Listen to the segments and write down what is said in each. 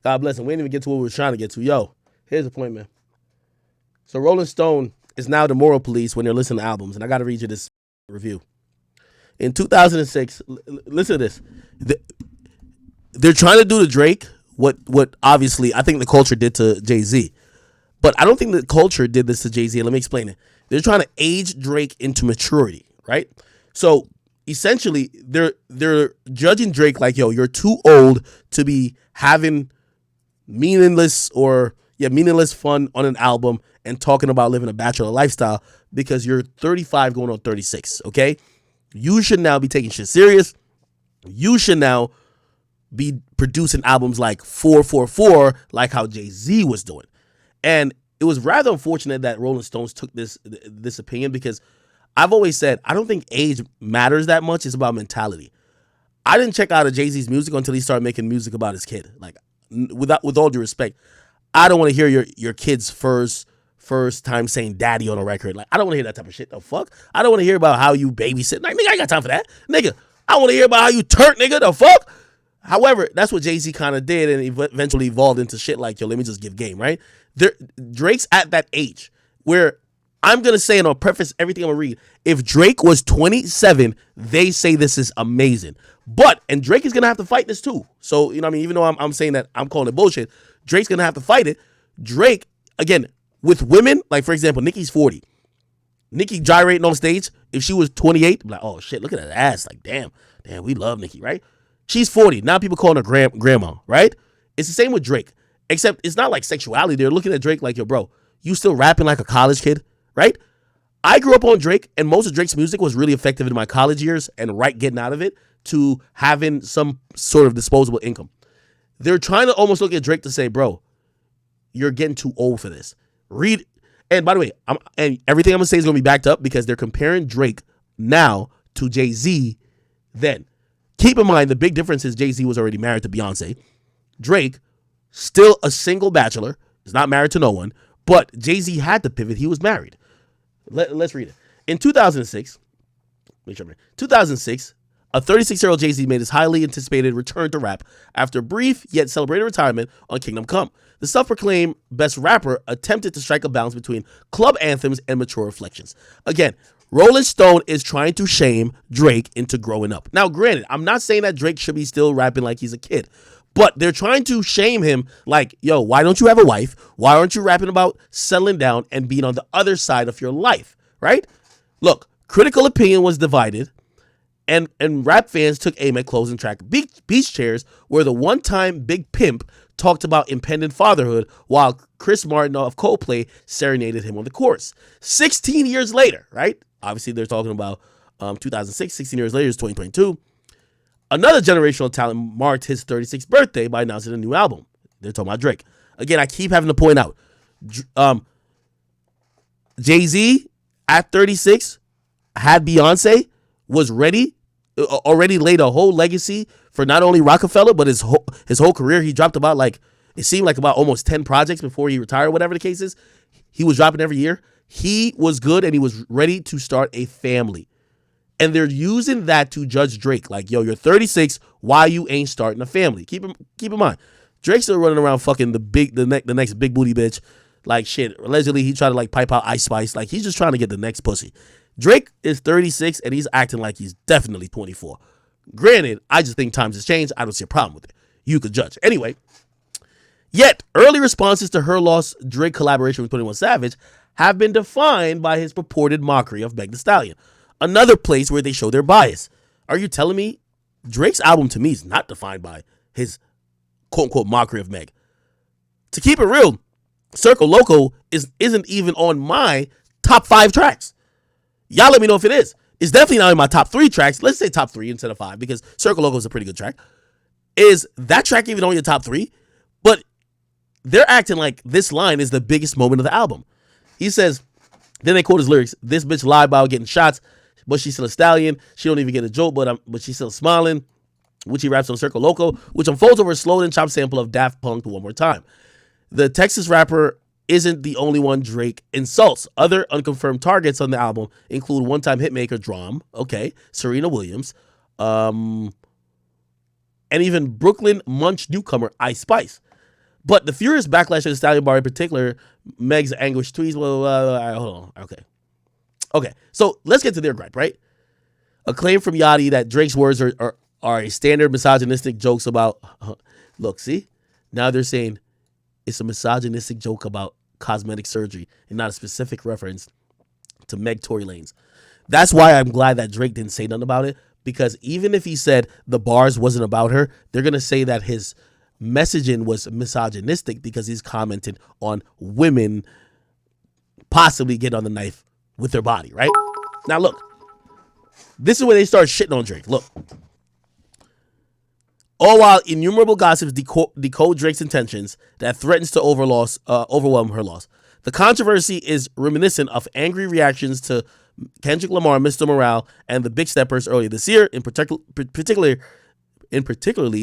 God bless him. We didn't even get to what we were trying to get to. Yo, here's the point, man. So Rolling Stone is now the moral police when they're listening to albums, and I got to read you this review. In 2006, listen to this. They're trying to do to Drake what obviously I think the culture did to Jay-Z. But I don't think the culture did this to Jay-Z. Let me explain it. They're trying to age Drake into maturity, right? So essentially, they're judging Drake like, yo, you're too old to be having meaningless fun on an album and talking about living a bachelor lifestyle because you're 35 going on 36, okay? You should now be taking shit serious. You should now be producing albums like 444, like how Jay-Z was doing. And it was rather unfortunate that Rolling Stones took this opinion because I've always said I don't think age matters that much. It's about mentality. I didn't check out a Jay-Z's music until he started making music about his kid. Like, with all due respect, I don't want to hear your kid's first time saying daddy on a record. Like, I don't want to hear that type of shit. The fuck? I don't want to hear about how you babysit. Like, nigga, I ain't got time for that. Nigga, I want to hear about how you turn, nigga. The fuck? However, that's what Jay-Z kind of did and eventually evolved into shit like, yo, let me just give game, right? Drake's at that age where I'm going to say, and I'll preface everything I'm going to read, if Drake was 27, they say this is amazing. And Drake is going to have to fight this too. So, you know what I mean? Even though I'm saying that I'm calling it bullshit, Drake's going to have to fight it. Drake, again, with women, like for example, Nicki's 40. Nicki gyrating on stage, if she was 28, I'm like, oh shit, look at that ass. Like, damn, we love Nicki, right? She's 40. Now people calling her grandma, right? It's the same with Drake. Except it's not like sexuality. They're looking at Drake like, yo, bro, you still rapping like a college kid, right? I grew up on Drake, and most of Drake's music was really effective in my college years and getting out of it to having some sort of disposable income. They're trying to almost look at Drake to say, bro, you're getting too old for this. And by the way, and everything I'm going to say is going to be backed up because they're comparing Drake now to Jay-Z then. Keep in mind, the big difference is Jay-Z was already married to Beyonce. Drake, still a single bachelor, is not married to no one, but Jay-Z had to pivot. He was married. Let's read it. In 2006, a 36-year-old Jay-Z made his highly anticipated return to rap after a brief yet celebrated retirement on Kingdom Come. The self-proclaimed best rapper attempted to strike a balance between club anthems and mature reflections. Again, Rolling Stone is trying to shame Drake into growing up. Now, granted, I'm not saying that Drake should be still rapping like he's a kid, but they're trying to shame him like, yo, why don't you have a wife? Why aren't you rapping about settling down and being on the other side of your life, right? Look, critical opinion was divided, and rap fans took aim at closing track Beach Chairs, where the one-time Big Pimp talked about impending fatherhood while Chris Martin of Coldplay serenaded him on the chorus. 16 years later, right? Obviously, they're talking about 2006. 16 years later is 2022. Another generational talent marked his 36th birthday by announcing a new album. They're talking about Drake. Again, I keep having to point out, Jay-Z at 36 had Beyonce, was ready, already laid a whole legacy for not only Rockefeller, but his whole career. He dropped about it seemed like about almost 10 projects before he retired, whatever the case is. He was dropping every year. He was good and he was ready to start a family. And they're using that to judge Drake. Like, yo, you're 36. Why you ain't starting a family? Keep in mind, Drake's still running around fucking the next big booty bitch. Like, shit, allegedly he tried to pipe out Ice Spice. Like, he's just trying to get the next pussy. Drake is 36 and he's acting like he's definitely 24. Granted, I just think times has changed. I don't see a problem with it. You could judge. Anyway, yet early responses to Her Loss Drake collaboration with 21 Savage have been defined by his purported mockery of Meg Thee Stallion. Another place where they show their bias. Are you telling me Drake's album to me is not defined by his quote-unquote mockery of Meg? To keep it real, Circle Loco isn't even on my top 5 tracks. Y'all let me know if it is. It's definitely not in my top 3 tracks. Let's say top 3 instead of 5 because Circle Loco is a pretty good track. Is that track even on your top 3? But they're acting like this line is the biggest moment of the album. He says, then they quote his lyrics, this bitch lied about getting shots, but she's still a stallion. She don't even get a joke, but she's still smiling, which he raps on Circle Loco, which unfolds over a slowed and chopped sample of Daft Punk One More Time. The Texas rapper isn't the only one Drake insults. Other unconfirmed targets on the album include one-time hitmaker Drum, Serena Williams, and even Brooklyn Munch newcomer Ice Spice. But the furious backlash of the Stallion bar, in particular, Meg's anguished tweets. Blah, blah, blah, blah. Hold on. Okay. So let's get to their gripe, right? A claim from Yachty that Drake's words are a standard misogynistic jokes about. Look, see, now they're saying it's a misogynistic joke about cosmetic surgery and not a specific reference to Meg Tory Lanez. That's why I'm glad that Drake didn't say nothing about it, because even if he said the bars wasn't about her, they're going to say that his messaging was misogynistic because he's commented on women possibly get on the knife with their body, right? Now, look, this is where they start shitting on Drake. Look. All while innumerable gossips decode Drake's intentions that threatens to overwhelm her loss. The controversy is reminiscent of angry reactions to Kendrick Lamar, Mr. Morale, and the Big Steppers earlier this year, particularly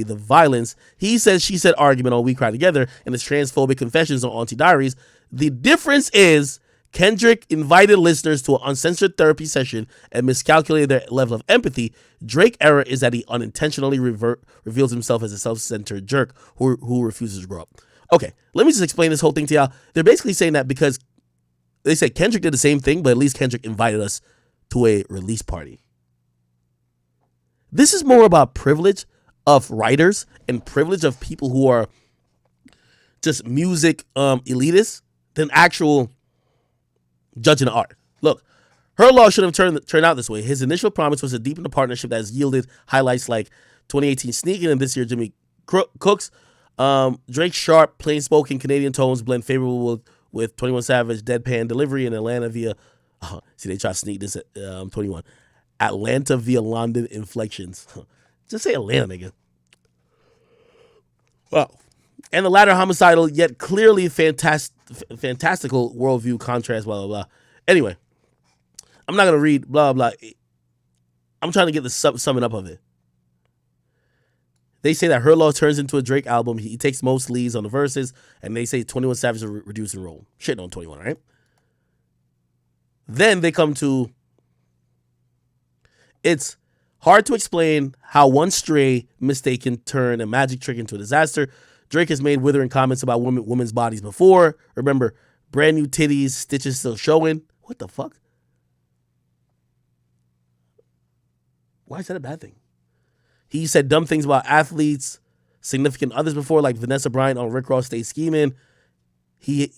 the violence he said she said argument on We Cry Together and his transphobic confessions on Auntie Diaries. The difference is Kendrick invited listeners to an uncensored therapy session and miscalculated their level of empathy. Drake's error is that he unintentionally reveals himself as a self-centered jerk who refuses to grow up. Okay, let me just explain this whole thing to y'all. They're basically saying that because they say Kendrick did the same thing, but at least Kendrick invited us to a release party. This is more about privilege of writers and privilege of people who are just music elitists than actual judging the art. Look, her law should have turned out this way. His initial promise was to deepen the partnership that has yielded highlights like 2018 Sneaking and this year Jimmy Cooks. Drake's sharp, plain-spoken Canadian tones blend favorable with 21 Savage deadpan delivery in Atlanta via. See, they try to sneak this at 21. Atlanta via London inflections. Just say Atlanta, nigga. Well, and the latter homicidal yet clearly fantastical worldview contrast, blah, blah, blah. Anyway, I'm not going to read blah, blah. I'm trying to get the summing up of it. They say that Her Law turns into a Drake album. He takes most leads on the verses, and they say 21 Savage will reduce and roll. Shitting on 21, right? Then they come to, it's hard to explain how one stray mistake can turn a magic trick into a disaster. Drake has made withering comments about women's bodies before. Remember, brand new titties, stitches still showing. What the fuck? Why is that a bad thing? He said dumb things about athletes, significant others before, like Vanessa Bryant on Rick Ross Stay Scheming. He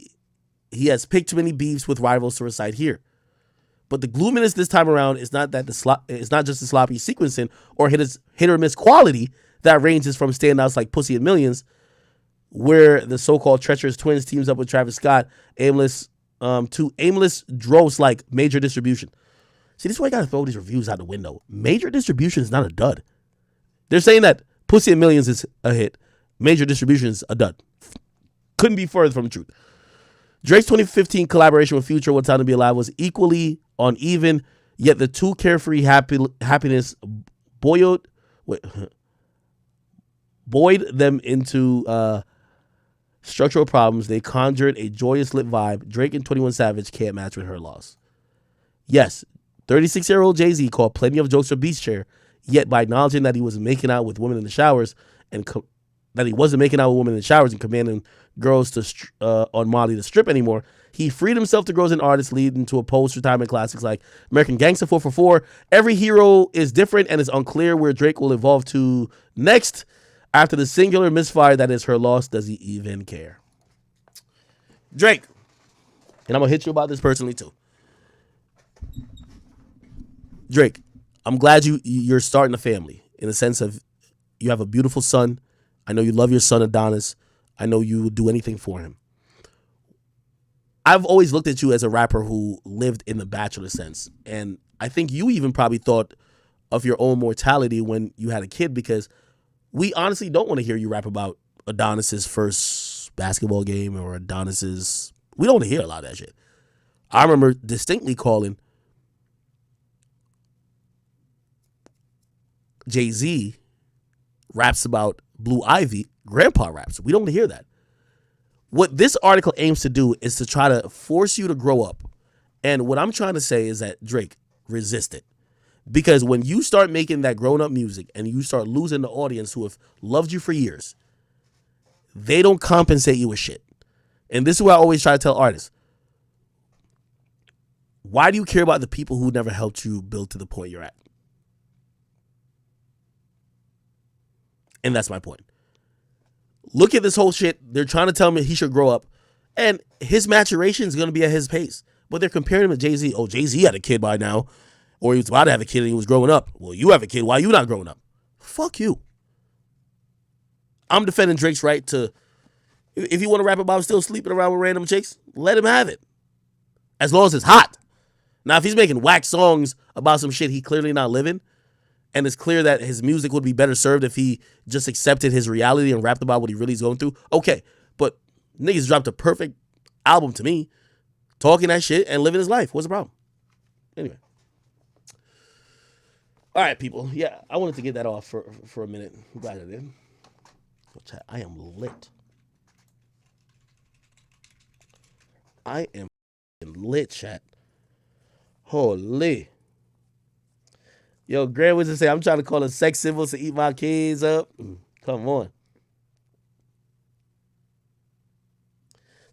has picked too many beefs with rivals to recite here. But the gloominess this time around is not that it's not just the sloppy sequencing or hit or miss quality that ranges from standouts like Pussy and Millions, where the so-called treacherous twins teams up with Travis Scott, to aimless dross like Major Distribution. See, this is why I gotta throw these reviews out the window. Major Distribution is not a dud. They're saying that Pussy and Millions is a hit. Major Distribution is a dud. Couldn't be further from the truth. Drake's 2015 collaboration with Future, What Time to Be Alive, was equally uneven, yet the two carefree happiness buoyed them into structural problems. They conjured a joyous lit vibe. Drake and 21 Savage can't match with Her Loss. Yes, 36-year-old Jay-Z called plenty of jokes for Beach Chair, yet by acknowledging that he was making out with women in the showers and commanding girls to on Molly to strip anymore, he freed himself to grow as an artist, leading to a post-retirement classics like American Gangster 444. Every hero is different, and it's unclear where Drake will evolve to next. After the singular misfire that is Her Loss, does he even care? Drake, and I'm gonna hit you about this personally too. Drake, I'm glad you're starting a family in the sense of you have a beautiful son. I know you love your son Adonis. I know you would do anything for him. I've always looked at you as a rapper who lived in the Bachelor sense. And I think you even probably thought of your own mortality when you had a kid, because we honestly don't want to hear you rap about Adonis's first basketball game or Adonis's. We don't want to hear a lot of that shit. I remember distinctly calling Jay-Z raps about Blue Ivy grandpa raps. We don't want to hear that. What this article aims to do is to try to force you to grow up. And what I'm trying to say is that, Drake, resist it. Because when you start making that grown-up music and you start losing the audience who have loved you for years, they don't compensate you with shit. And this is what I always try to tell artists. Why do you care about the people who never helped you build to the point you're at? And that's my point. Look at this whole shit. They're trying to tell me he should grow up. And his maturation is going to be at his pace. But they're comparing him to Jay-Z. Oh, Jay-Z had a kid by now. Or he was about to have a kid and he was growing up. Well, you have a kid. Why are you not growing up? Fuck you. I'm defending Drake's right to, if you want to rap about still sleeping around with random chicks, let him have it. As long as it's hot. Now, if he's making whack songs about some shit he clearly not living, and it's clear that his music would be better served if he just accepted his reality and rapped about what he really is going through, okay. But niggas dropped a perfect album to me, talking that shit and living his life. What's the problem? Anyway. All right, people. Yeah, I wanted to get that off for a minute. I'm glad I did. I am lit. I am lit, chat. Holy. Yo, Grant was to say, I'm trying to call it sex symbols to eat my kids up. Come on.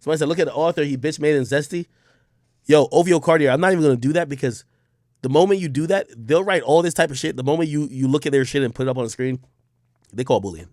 Somebody said, look at the author. He bitch made in Zesty. Yo, OVO Cartier, I'm not even going to do that because the moment you do that, they'll write all this type of shit. The moment you look at their shit and put it up on the screen, they call bullying.